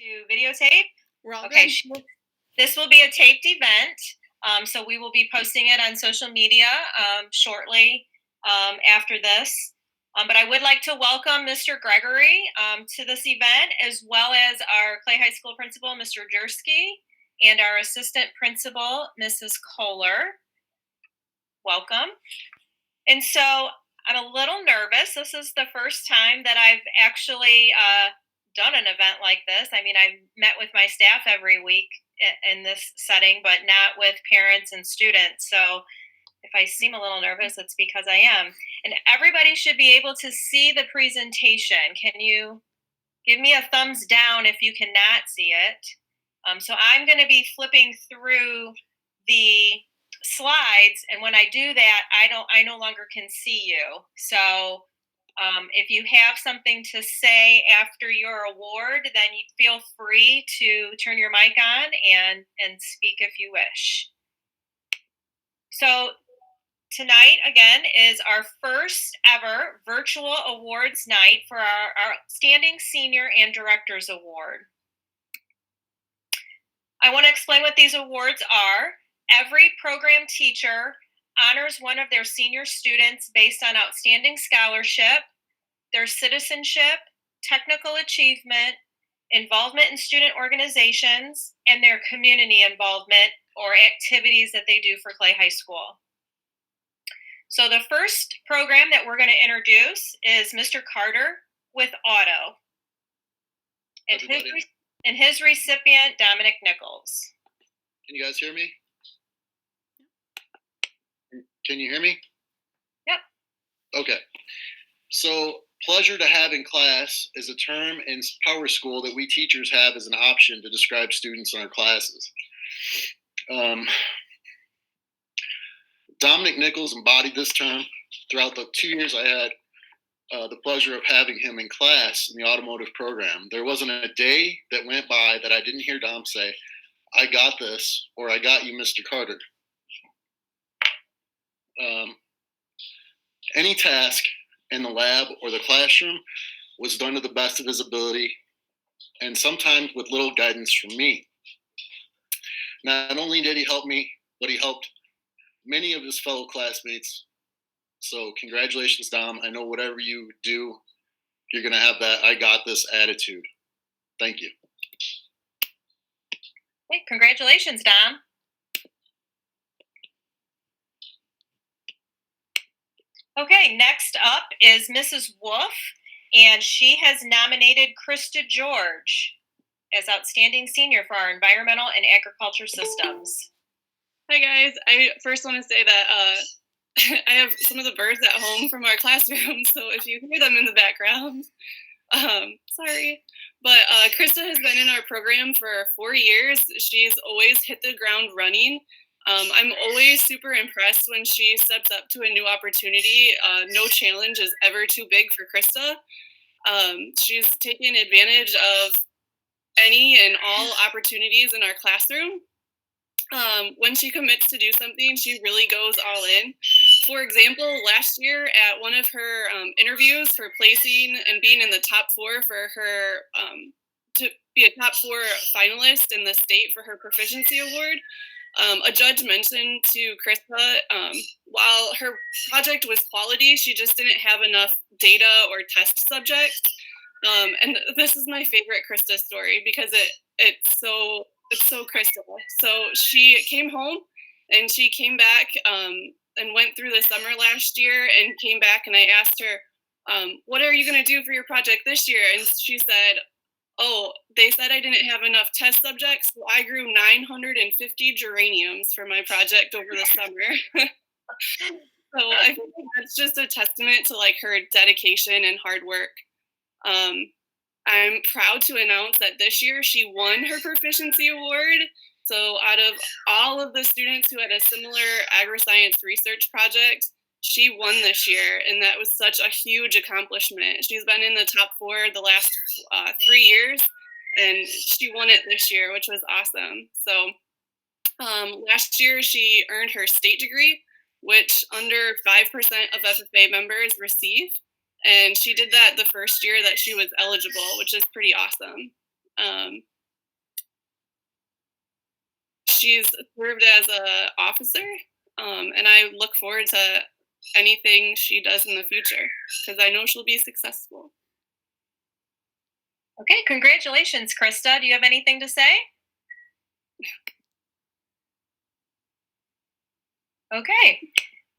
To videotape? We're all okay. good. This will be a taped event, so we will be posting it on social media shortly after this. But I would like to welcome Mr. Gregory to this event, as well as our Clay High School principal, Mr. Jersky, and our assistant principal, Mrs. Kohler. Welcome. And so I'm a little nervous. This is the first time that I've actually done an event like this. I mean, I've met with my staff every week in this setting, but not with parents and students. So if I seem a little nervous, it's because I am. And everybody should be able to see the presentation. Can you give me a thumbs down if you cannot see it? So I'm going to be flipping through the slides, and when I do that, I no longer can see you. So if you have something to say after your award, then you feel free to turn your mic on and speak if you wish. So tonight, again, is our first ever virtual awards night for our Outstanding Senior and Directors Award. I want to explain what these awards are. Every program teacher honors one of their senior students based on outstanding scholarship, their citizenship, technical achievement, involvement in student organizations, and their community involvement or activities that they do for Clay High School. So the first program that we're going to introduce is Mr. Carter with Auto. And his recipient, Dominic Nichols. Can you guys hear me? Can you hear me? Yep. Okay. So, pleasure to have in class is a term in Power School that we teachers have as an option to describe students in our classes. Dominic Nichols embodied this term throughout the 2 years I had the pleasure of having him in class in the automotive program. There wasn't a day that went by that I didn't hear Dom say, "I got this," or "I got you, Mr. Carter." Any task in the lab or the classroom was done to the best of his ability, and sometimes with little guidance from me. Not only did he help me, but he helped many of his fellow classmates. So congratulations, Dom. I know whatever you do, you're going to have that "I got this" attitude. Thank you. Hey, congratulations, Dom. Okay, next up is Mrs. Wolf, and she has nominated Christa George as Outstanding Senior for our Environmental and Agriculture Systems. Hi, guys. I first want to say that I have some of the birds at home from our classroom, so if you hear them in the background, sorry. But Christa has been in our program for 4 years. She's always hit the ground running. I'm always super impressed when she steps up to a new opportunity. No challenge is ever too big for Christa. She's taken advantage of any and all opportunities in our classroom. When she commits to do something, she really goes all in. For example, last year at one of her interviews for placing and being in the top 4 for her, to be a top 4 finalist in the state for her proficiency award, a judge mentioned to Christa, while her project was quality, she just didn't have enough data or test subjects. And this is my favorite Christa story because it's so Christa. So she came home and she came back and went through the summer last year and came back, and I asked her, "What are you going to do for your project this year?" And she said, "Oh, they said I didn't have enough test subjects, so I grew 950 geraniums for my project over the summer." So I think that's just a testament to like her dedication and hard work. I'm proud to announce that this year she won her proficiency award. So out of all of the students who had a similar agri-science research project, she won this year, and that was such a huge accomplishment. She's been in the top 4 the last 3 years, and she won it this year, which was awesome. So last year she earned her state degree, which under 5% of FFA members receive. And she did that the first year that she was eligible, which is pretty awesome. She's served as an officer, and I look forward to anything she does in the future because I know she'll be successful. Okay, congratulations, Christa. Do you have anything to say? Okay,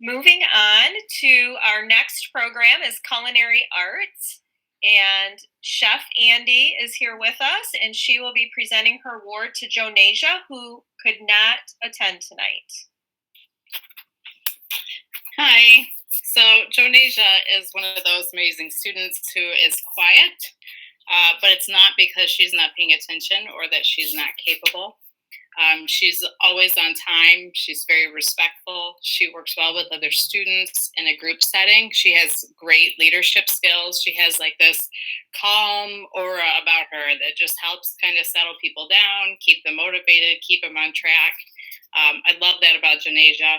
moving on to our next program is Culinary Arts. And Chef Andy is here with us, and she will be presenting her award to Jonasia, who could not attend tonight. Hi. So Jonasia is one of those amazing students who is quiet, but it's not because she's not paying attention or that she's not capable. She's always on time. She's very respectful. She works well with other students in a group setting. She has great leadership skills. She has like this calm aura about her that just helps kind of settle people down, keep them motivated, keep them on track. I love that about Jonasia.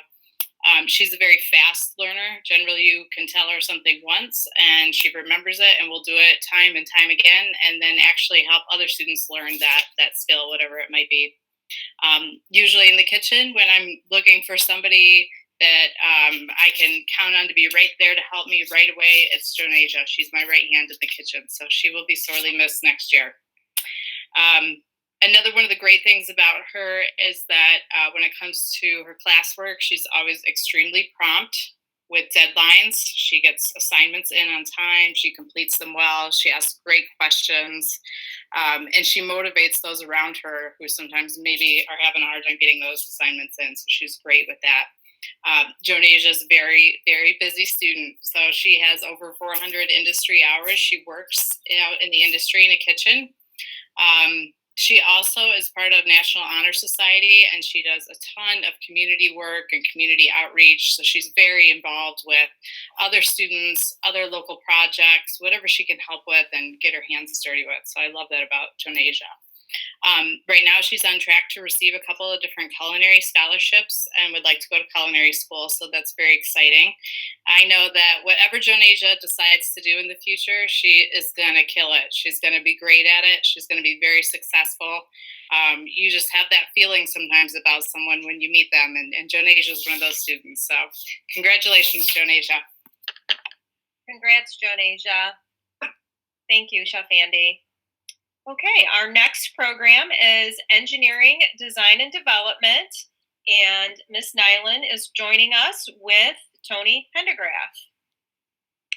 She's a very fast learner. Generally, you can tell her something once and she remembers it and will do it time and time again, and then actually help other students learn that skill, whatever it might be. Usually in the kitchen, when I'm looking for somebody that I can count on to be right there to help me right away, it's Jonasia. She's my right hand in the kitchen, so she will be sorely missed next year. Another one of the great things about her is that when it comes to her classwork, she's always extremely prompt with deadlines. She gets assignments in on time. She completes them well. She asks great questions. And she motivates those around her who sometimes maybe are having a hard time getting those assignments in. So she's great with that. Jonasia is a very, very busy student. So she has over 400 industry hours. She works out in the industry in a kitchen. She also is part of National Honor Society, and she does a ton of community work and community outreach. So she's very involved with other students, other local projects, whatever she can help with and get her hands dirty with. So I love that about Jonasia. Right now, she's on track to receive a couple of different culinary scholarships and would like to go to culinary school. So that's very exciting. I know that whatever Jonasia decides to do in the future, she is going to kill it. She's going to be great at it. She's going to be very successful. You just have that feeling sometimes about someone when you meet them. And Jonasia is one of those students. So congratulations, Jonasia. Congrats, Jonasia. Thank you, Chef Andy. Okay, our next program is Engineering, Design, and Development, and Miss Nyland is joining us with Tony Pendergraff.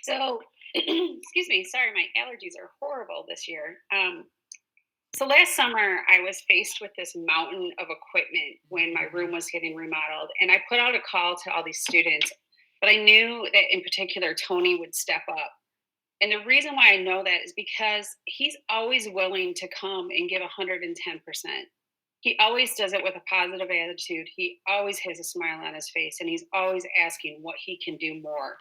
So, excuse me, sorry, my allergies are horrible this year. So last summer, I was faced with this mountain of equipment when my room was getting remodeled, and I put out a call to all these students, but I knew that in particular, Tony would step up. And the reason why I know that is because he's always willing to come and give 110%. He always does it with a positive attitude. He always has a smile on his face, and he's always asking what he can do more.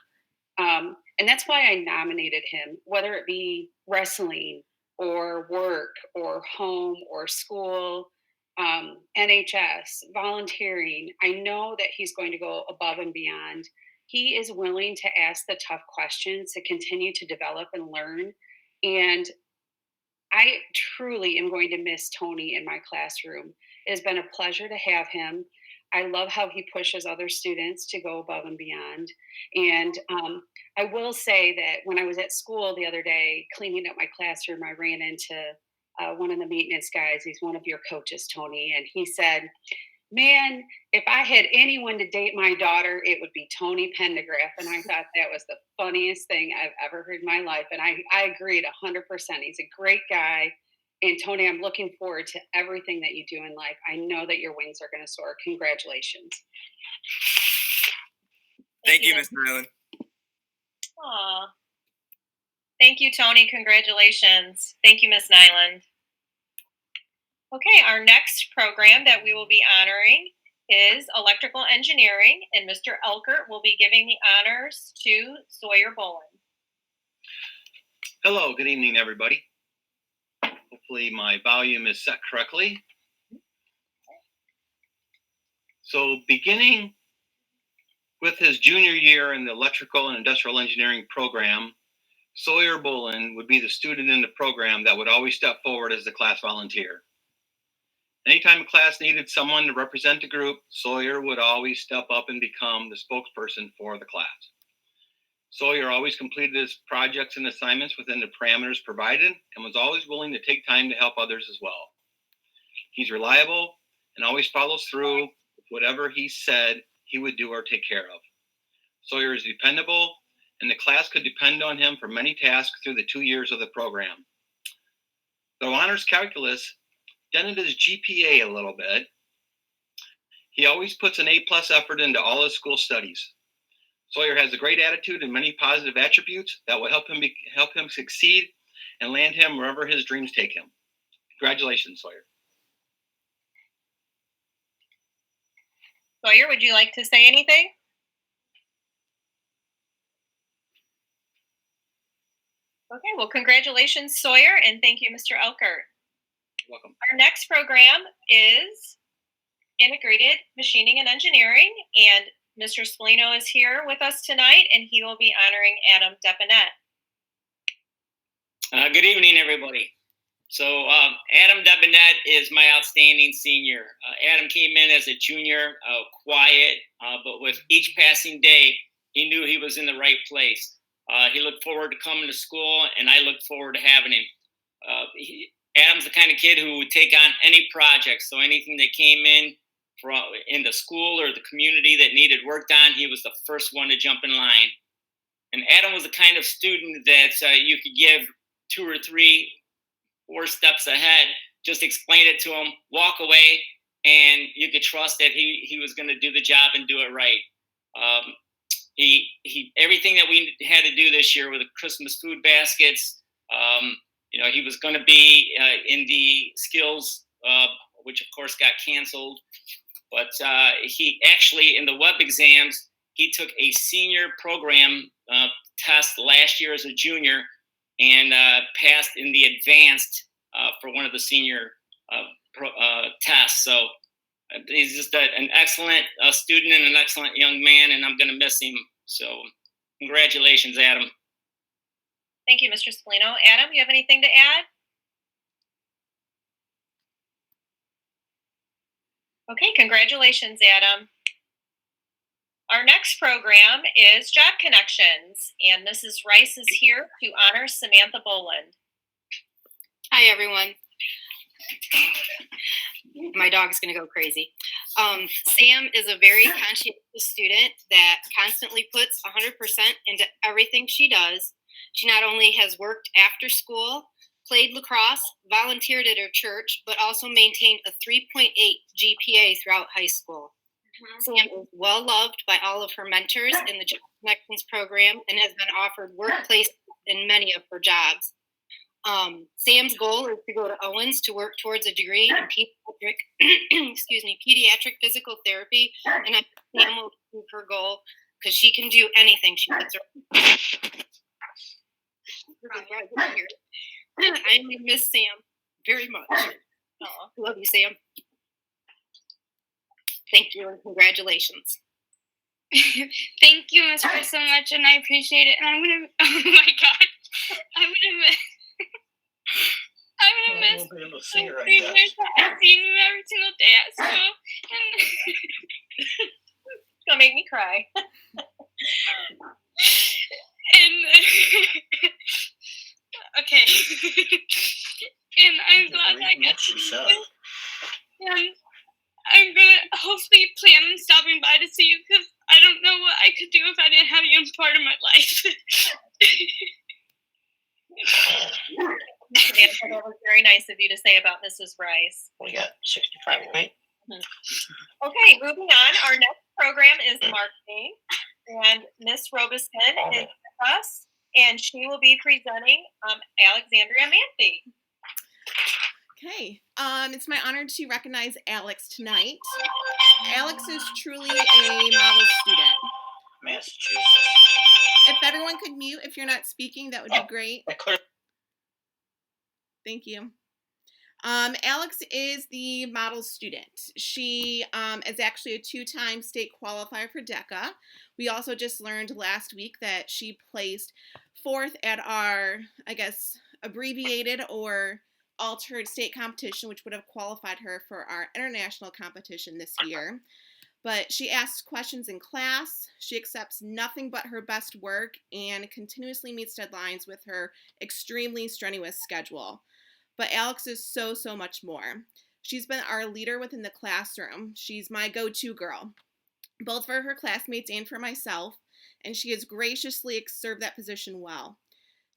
And that's why I nominated him, whether it be wrestling or work or home or school, NHS, volunteering. I know that he's going to go above and beyond. He is willing to ask the tough questions to continue to develop and learn. And I truly am going to miss Tony in my classroom. It has been a pleasure to have him. I love how he pushes other students to go above and beyond. And I will say that when I was at school the other day, cleaning up my classroom, I ran into one of the maintenance guys. He's one of your coaches, Tony. And he said, man, if I had anyone to date my daughter, it would be Tony Pendergraff. And I thought that was the funniest thing I've ever heard in my life. And I agreed 100%. He's a great guy. And Tony, I'm looking forward to everything that you do in life. I know that your wings are going to soar. Congratulations. Thank you, Ms. Nyland. Aw. Thank you, Tony. Congratulations. Thank you, Miss Nyland. Okay, our next program that we will be honoring is Electrical Engineering, and Mr. Elkert will be giving the honors to Sawyer Bolin. Hello, good evening, everybody. Hopefully my volume is set correctly. So beginning with his junior year in the Electrical and Industrial Engineering program, Sawyer Bolin would be the student in the program that would always step forward as the class volunteer. Anytime a class needed someone to represent the group, Sawyer would always step up and become the spokesperson for the class. Sawyer always completed his projects and assignments within the parameters provided and was always willing to take time to help others as well. He's reliable and always follows through with whatever he said he would do or take care of. Sawyer is dependable, and the class could depend on him for many tasks through the 2 years of the program. Though honors calculus dented his GPA a little bit, he always puts an A+ effort into all his school studies. Sawyer has a great attitude and many positive attributes that will help him succeed and land him wherever his dreams take him. Congratulations, Sawyer. Sawyer, would you like to say anything? Okay, well, congratulations, Sawyer, and thank you, Mr. Elkert. You're welcome. Our next program is Integrated Machining and Engineering, and Mr. Spallino is here with us tonight, and he will be honoring Adam Depinet. Good evening, everybody. So Adam Depinet is my outstanding senior. Adam came in as a junior, quiet, but with each passing day, he knew he was in the right place. He looked forward to coming to school, and I looked forward to having him. Adam's the kind of kid who would take on any project. So anything that came in the school or the community that needed work done, he was the first one to jump in line. And Adam was the kind of student that you could give 2 or 3, 4 steps ahead, just explain it to him, walk away, and you could trust that he was going to do the job and do it right. He everything that we had to do this year with the Christmas food baskets, he was going to be in the skills, which of course got canceled. But he actually, in the web exams, he took a senior program test last year as a junior and passed in the advanced for one of the senior tests. So he's just an excellent student and an excellent young man, and I'm going to miss him. So congratulations, Adam. Thank you, Mr. Spallino. Adam, you have anything to add? Okay, congratulations, Adam. Our next program is Job Connections, and Mrs. Rice is here to honor Samantha Boland. Hi, everyone. My dog's going to go crazy. Sam is a very conscientious student that constantly puts 100% into everything she does. She not only has worked after school, played lacrosse, volunteered at her church, but also maintained a 3.8 GPA throughout high school. Sam is well loved by all of her mentors in the Job Connections program and has been offered workplace in many of her jobs. Sam's goal is to go to Owens to work towards a degree in pediatric physical therapy, and I think Sam will achieve her goal because she can do anything she puts her. I miss Sam very much. Love you, Sam. Thank you and congratulations. Thank you, Miss Chris, so much, and I appreciate it. And I'm gonna, oh my God, I'm gonna miss Singer, I've seen you every single day at school. It's gonna make me cry. And okay. And I'm glad I got to see you. And I'm gonna hopefully plan on stopping by to see you because I don't know what I could do if I didn't have you in part of my life. Samantha, that was very nice of you to say about Mrs. Rice. We got 65, right? Okay, moving on. Our next program is marketing, and Miss Robison is with us, and she will be presenting Alexandria Manthey. Okay, it's my honor to recognize Alex tonight. Alex is truly a model student. Massachusetts. If everyone could mute if you're not speaking, that would be great. Thank you. Alex is the model student. She is actually a 2-time state qualifier for DECA. We also just learned last week that she placed 4th at our, I guess, abbreviated or altered state competition, which would have qualified her for our international competition this year. But she asks questions in class, she accepts nothing but her best work, and continuously meets deadlines with her extremely strenuous schedule. But Alex is so much more. She's been our leader within the classroom. She's my go-to girl, both for her classmates and for myself, and she has graciously served that position well.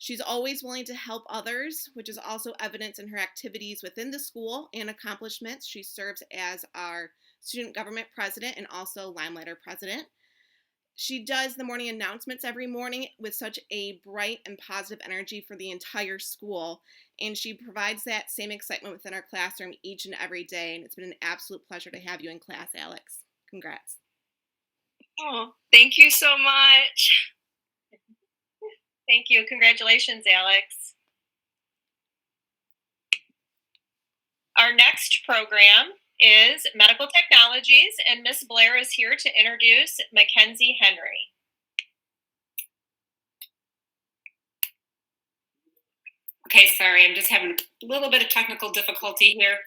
She's always willing to help others, which is also evident in her activities within the school and accomplishments. She serves as our student government president and also Limelighter president. She does the morning announcements every morning with such a bright and positive energy for the entire school, and she provides that same excitement within our classroom each and every day, and it's been an absolute pleasure to have you in class, Alex. Congrats. Oh, thank you so much. Thank you. Congratulations, Alex. Our next program is Medical Technologies, and Miss Blair is here to introduce Mackenzie Henry. Okay, sorry, I'm just having a little bit of technical difficulty here.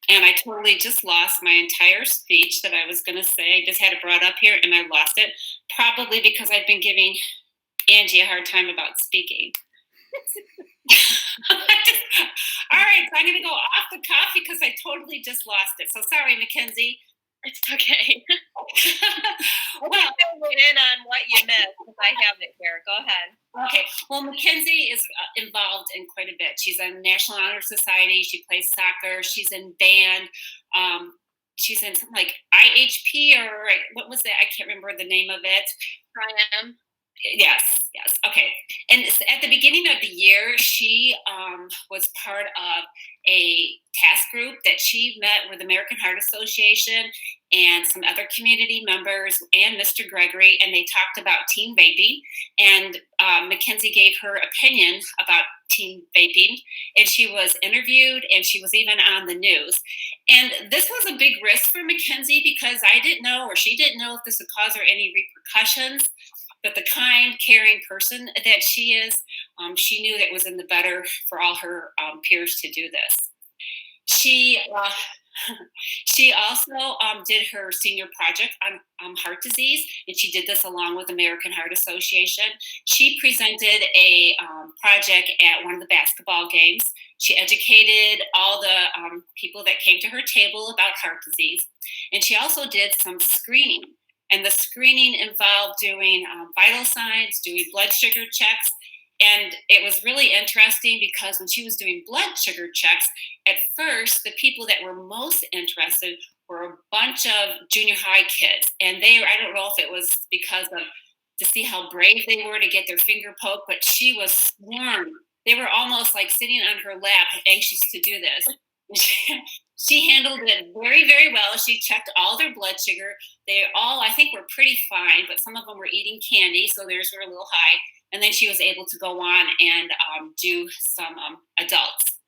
And I totally just lost my entire speech that I was going to say. I just had it brought up here and I lost it, probably because I've been giving Angie a hard time about speaking. All right, so I'm going to go off the cuff because I totally just lost it. So sorry, Mackenzie. It's okay. Well, we'll in on what you missed because I have it here. Go ahead. Okay. Well, Mackenzie is involved in quite a bit. She's in National Honor Society. She plays soccer. She's in band. She's in something like IHP or what was that? I can't remember the name of it. Ryan. Yes. Okay. And at the beginning of the year, she was part of a task group that she met with American Heart Association and some other community members and Mr. Gregory, and they talked about teen vaping. And Mackenzie gave her opinion about teen vaping, and she was interviewed, and she was even on the news. And this was a big risk for Mackenzie because I didn't know, or she didn't know, if this would cause her any repercussions. But the kind, caring person that she is, she knew that it was in the better for all her peers to do this. She also did her senior project on heart disease, and she did this along with American Heart Association. She presented a project at one of the basketball games. She educated all the people that came to her table about heart disease, and she also did some screening. And the screening involved doing vital signs, doing blood sugar checks. And it was really interesting because when she was doing blood sugar checks, at first, the people that were most interested were a bunch of junior high kids. And I don't know if it was because of to see how brave they were to get their finger poked, but she was swarmed. They were almost like sitting on her lap, anxious to do this. She handled it very, very well. She checked all their blood sugar. They all, I think, were pretty fine, but some of them were eating candy, so theirs were a little high. And then she was able to go on and do some adults.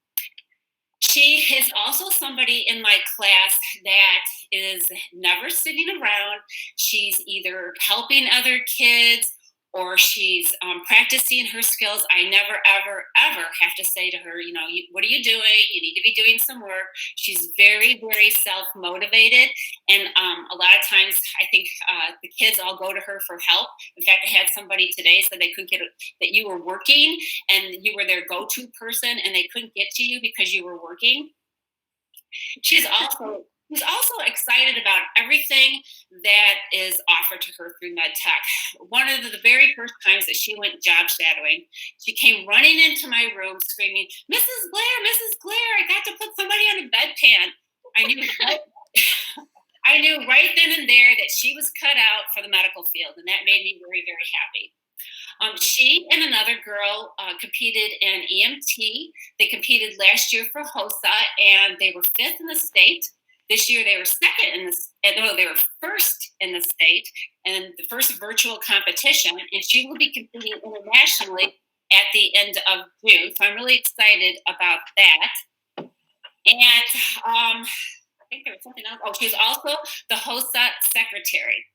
She is also somebody in my class that is never sitting around. She's either helping other kids or she's practicing her skills. I never, ever, ever have to say to her, what are you doing? You need to be doing some work. She's very, very self-motivated. And a lot of times I think the kids all go to her for help. In fact, I had somebody today say they couldn't get that you were working and you were their go-to person and they couldn't get to you because you were working. She's also excited about everything that is offered to her through MedTech. One of the very first times that she went job shadowing, she came running into my room screaming, Mrs. Blair, I got to put somebody on a bedpan. I knew right then and there that she was cut out for the medical field, and that made me very, very happy. She and another girl competed in EMT. They competed last year for HOSA, and they were 5th in the state. This year they were they were first in the state and the first virtual competition, and she will be competing internationally at the end of June. So I'm really excited about that. And I think there was something else. Oh, she's also the HOSA secretary.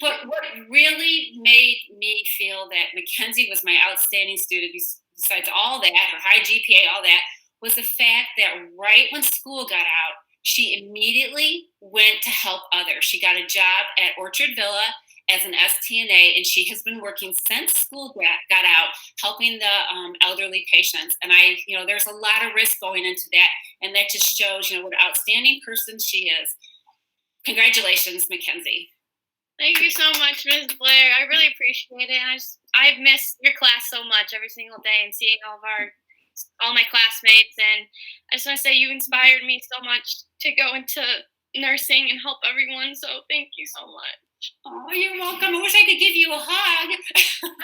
But what really made me feel that Mackenzie was my outstanding student, besides all that, her high GPA, all that, was the fact that right when school got out, she immediately went to help others. She got a job at Orchard Villa as an STNA, and she has been working since school got out, helping the elderly patients. And there's a lot of risk going into that, and that just shows, what an outstanding person she is. Congratulations, Mackenzie. Thank you so much, Ms. Blair. I really appreciate it. And I've missed your class so much every single day, and seeing all my classmates. And I just want to say you inspired me so much to go into nursing and help everyone. So thank you so much. Oh, you're welcome. I wish I could give you a hug.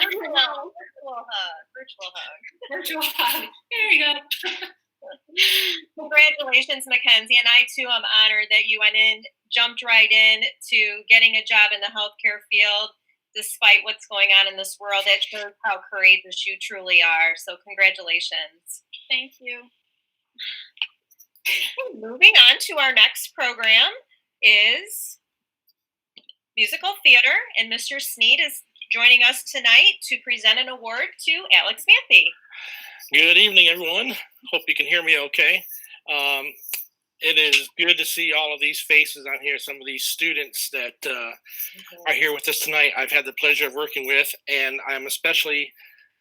Virtual hug. Virtual hug. There you go. Congratulations, Mackenzie. And I too am honored that you jumped right in to getting a job in the healthcare field, despite what's going on in this world. That shows how courageous you truly are. So congratulations. Thank you. Moving on to our next program is musical theater, and Mr. Sneed is joining us tonight to present an award to Alex Manthey. Good evening, everyone. Hope you can hear me okay. It is good to see all of these faces on here, some of these students that are here with us tonight. I've had the pleasure of working with, and I'm especially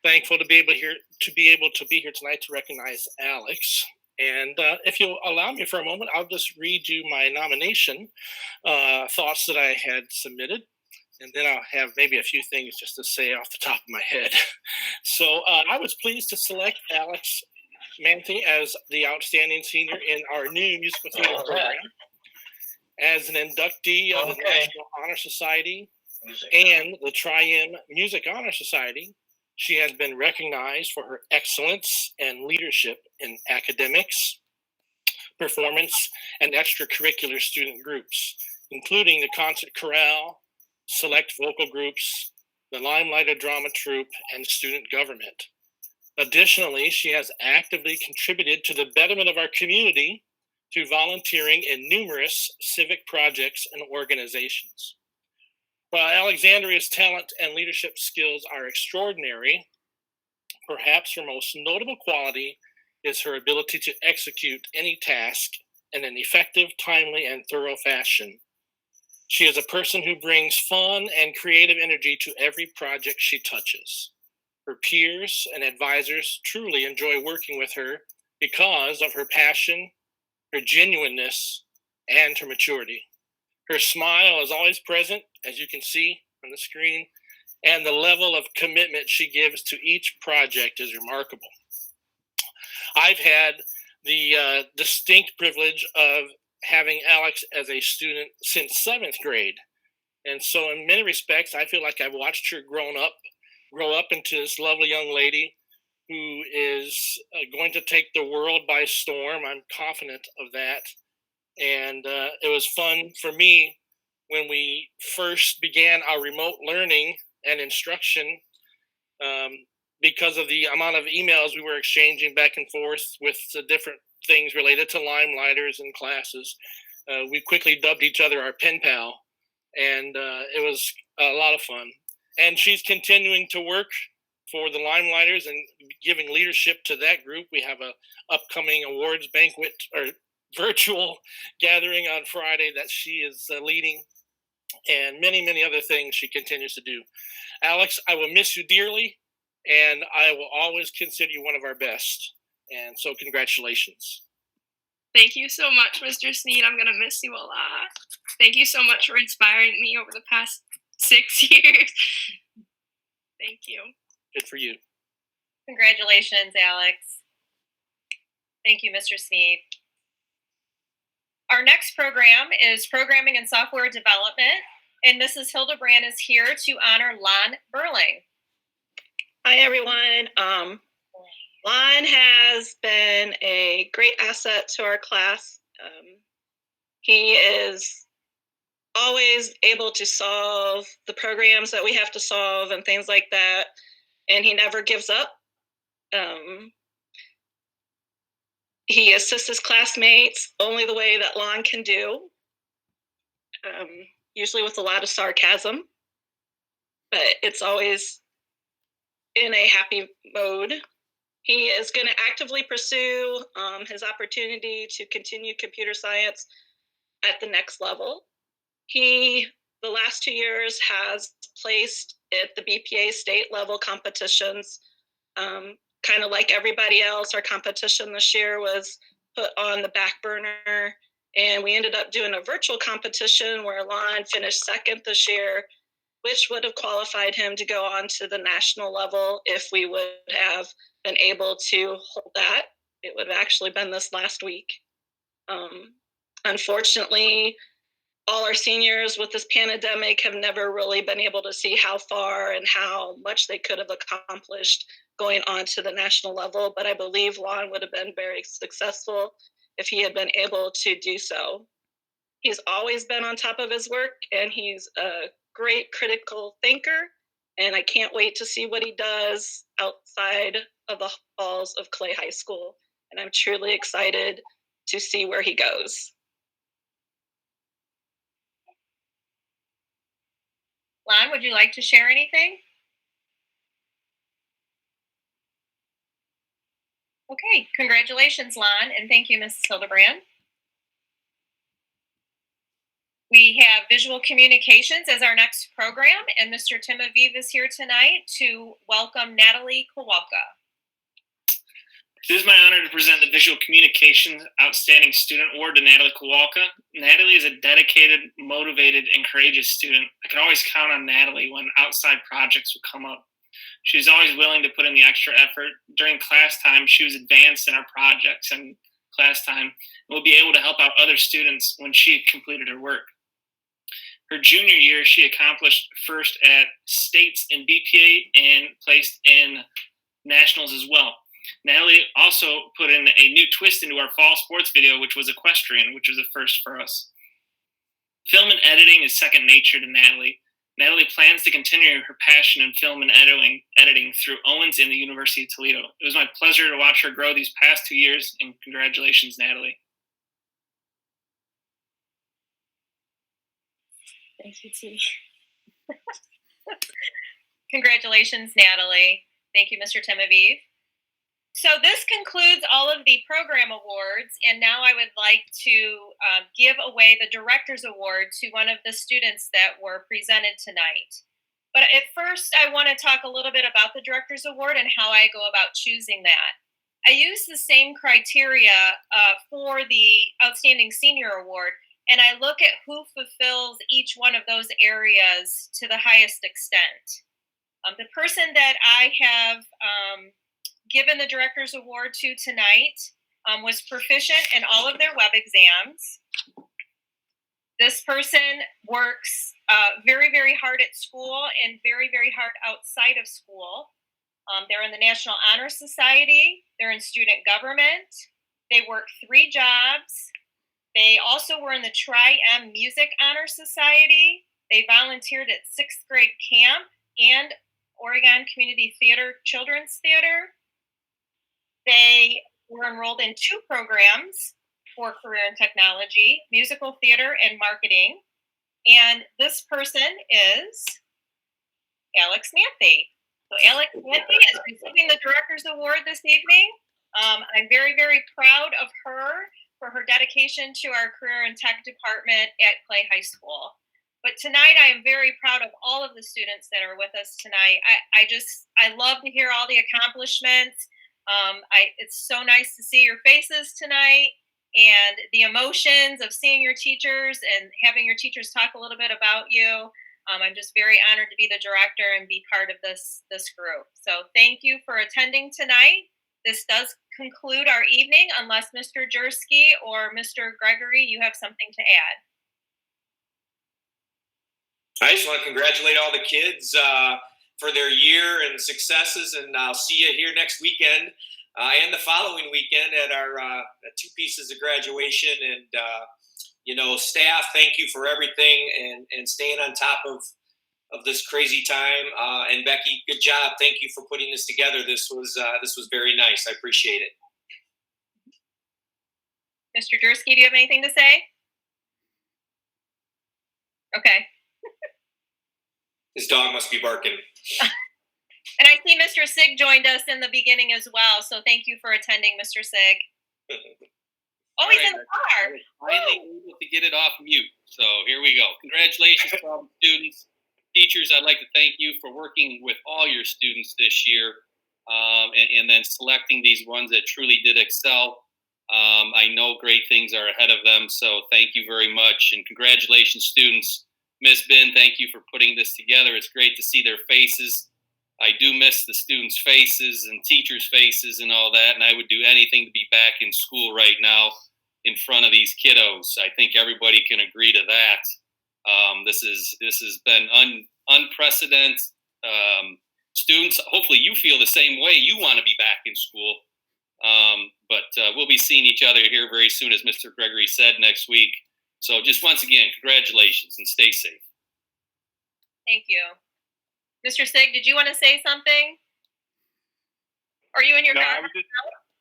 thankful to be able to be here tonight to recognize Alex. And if you'll allow me for a moment, I'll just read you my nomination thoughts that I had submitted, and then I'll have maybe a few things just to say off the top of my head. So I was pleased to select Alex Manthey as the outstanding senior in our new musical theater program, as an inductee of the National Honor Society and the Tri-M Music Honor Society. She has been recognized for her excellence and leadership in academics, performance, and extracurricular student groups, including the concert chorale, select vocal groups, the Limelighter Drama Troupe, and student government. Additionally, she has actively contributed to the betterment of our community through volunteering in numerous civic projects and organizations. While Alexandria's talent and leadership skills are extraordinary, perhaps her most notable quality is her ability to execute any task in an effective, timely, and thorough fashion. She is a person who brings fun and creative energy to every project she touches. Her peers and advisors truly enjoy working with her because of her passion, her genuineness, and her maturity. Her smile is always present, as you can see on the screen, and the level of commitment she gives to each project is remarkable. I've had the distinct privilege of having Alex as a student since 7th grade. And so in many respects, I feel like I've watched her grow up into this lovely young lady who is going to take the world by storm. I'm confident of that. And it was fun for me when we first began our remote learning and instruction, because of the amount of emails we were exchanging back and forth with the different things related to Limelighters and classes. We quickly dubbed each other our pen pal, and it was a lot of fun. And she's continuing to work for the Limelighters and giving leadership to that group. We have a upcoming awards banquet or virtual gathering on Friday that she is leading, and many, many other things she continues to do. Alex, I will miss you dearly, and I will always consider you one of our best. And so congratulations. Thank you so much, Mr. Sneed. I'm going to miss you a lot. Thank you so much for inspiring me over the past 6 years. Thank you. Good for you. Congratulations, Alex. Thank you, Mr. Sneed. Our next program is Programming and Software Development, and Mrs. Hildebrand is here to honor Lon Burling. Hi, everyone. Lon has been a great asset to our class. He is always able to solve the programs that we have to solve and things like that, and he never gives up. He assists his classmates only the way that Lon can do, usually with a lot of sarcasm, but it's always in a happy mode. He is going to actively pursue his opportunity to continue computer science at the next level. He, the last 2 years, has placed at the BPA state level competitions. Kind of like everybody else, our competition this year was put on the back burner, and we ended up doing a virtual competition where Lon finished second this year, which would have qualified him to go on to the national level if we would have been able to hold that. It would have actually been this last week. Unfortunately, all our seniors with this pandemic have never really been able to see how far and how much they could have accomplished going on to the national level, but I believe Lon would have been very successful if he had been able to do so. He's always been on top of his work, and he's a great critical thinker, and I can't wait to see what he does outside of the halls of Clay High School, and I'm truly excited to see where he goes. Lon, would you like to share anything? Okay, congratulations, Lon, and thank you, Mrs. Hildebrand. We have visual communications as our next program, and Mr. Tim Aviv is here tonight to welcome Natalie Kowalka. It is my honor to present the Visual Communications Outstanding Student Award to Natalie Kowalka. Natalie is a dedicated, motivated, and courageous student. I could always count on Natalie when outside projects would come up. She was always willing to put in the extra effort. During class time, she was advanced in our projects and class time and would be able to help out other students when she had completed her work. Her junior year, she accomplished first at states in BPA and placed in nationals as well. Natalie also put in a new twist into our fall sports video, which was equestrian, which was a first for us. Film and editing is second nature to Natalie. Natalie plans to continue her passion in film and editing through Owens and the University of Toledo. It was my pleasure to watch her grow these past 2 years, and congratulations, Natalie. Thank you, T. Congratulations, Natalie. Thank you, Mr. Tim Aviv. So this concludes all of the program awards, and now I would like to give away the Director's Award to one of the students that were presented tonight. But at first, I want to talk a little bit about the Director's Award and how I go about choosing that. I use the same criteria for the Outstanding Senior Award, and I look at who fulfills each one of those areas to the highest extent. The person that I have given the Director's Award to tonight was proficient in all of their web exams. This person works very, very hard at school and very, very hard outside of school. They're in the National Honor Society. They're in student government. They work 3 jobs. They also were in the Tri-M Music Honor Society. They volunteered at 6th grade camp and Oregon Community Theater, Children's Theater. They were enrolled in 2 programs for career in technology, musical theater and marketing. And this person is Alex Manthey. So Alex Manthey is receiving the Director's Award this evening. I'm very, very proud of her for her dedication to our career and tech department at Clay High School. But tonight, I am very proud of all of the students that are with us tonight. I love to hear all the accomplishments. It's so nice to see your faces tonight and the emotions of seeing your teachers and having your teachers talk a little bit about you. I'm just very honored to be the director and be part of this group. So thank you for attending tonight. This does conclude our evening, unless Mr. Jersky or Mr. Gregory, you have something to add. I just want to congratulate all the kids for their year and successes, and I'll see you here next weekend and the following weekend at our 2 pieces of graduation. And staff, thank you for everything and staying on top of this crazy time. And Becky, good job. Thank you for putting this together. This was very nice. I appreciate it. Mr. Dursky, do you have anything to say? Okay. His dog must be barking. And I see Mr. Sig joined us in the beginning as well, so thank you for attending, Mr. Sig. Oh, he's in the car. Finally able to get it off mute. So here we go. Congratulations to all the students. Teachers, I'd like to thank you for working with all your students this year, and then selecting these ones that truly did excel. I know great things are ahead of them, so thank you very much. And congratulations, students. Ms. Bin, thank you for putting this together. It's great to see their faces. I do miss the students' faces and teachers' faces and all that, and I would do anything to be back in school right now in front of these kiddos. I think everybody can agree to that. This has been unprecedented. Students, hopefully you feel the same way. You want to be back in school. But we'll be seeing each other here very soon, as Mr. Gregory said, next week. So just once again, congratulations and stay safe. Thank you. Mr. Sig, did you want to say something? Are you in your car?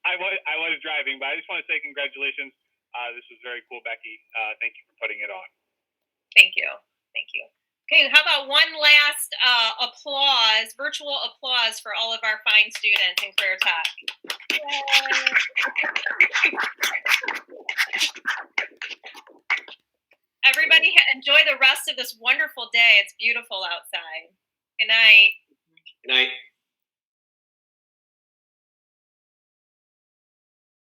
I was driving, but I just want to say congratulations. This was very cool, Becky. Thank you for putting it on. Thank you. Thank you. Okay, how about one last applause, virtual applause for all of our fine students in Career Tech. Everybody enjoy the rest of this wonderful day. It's beautiful outside. Good night. Good night.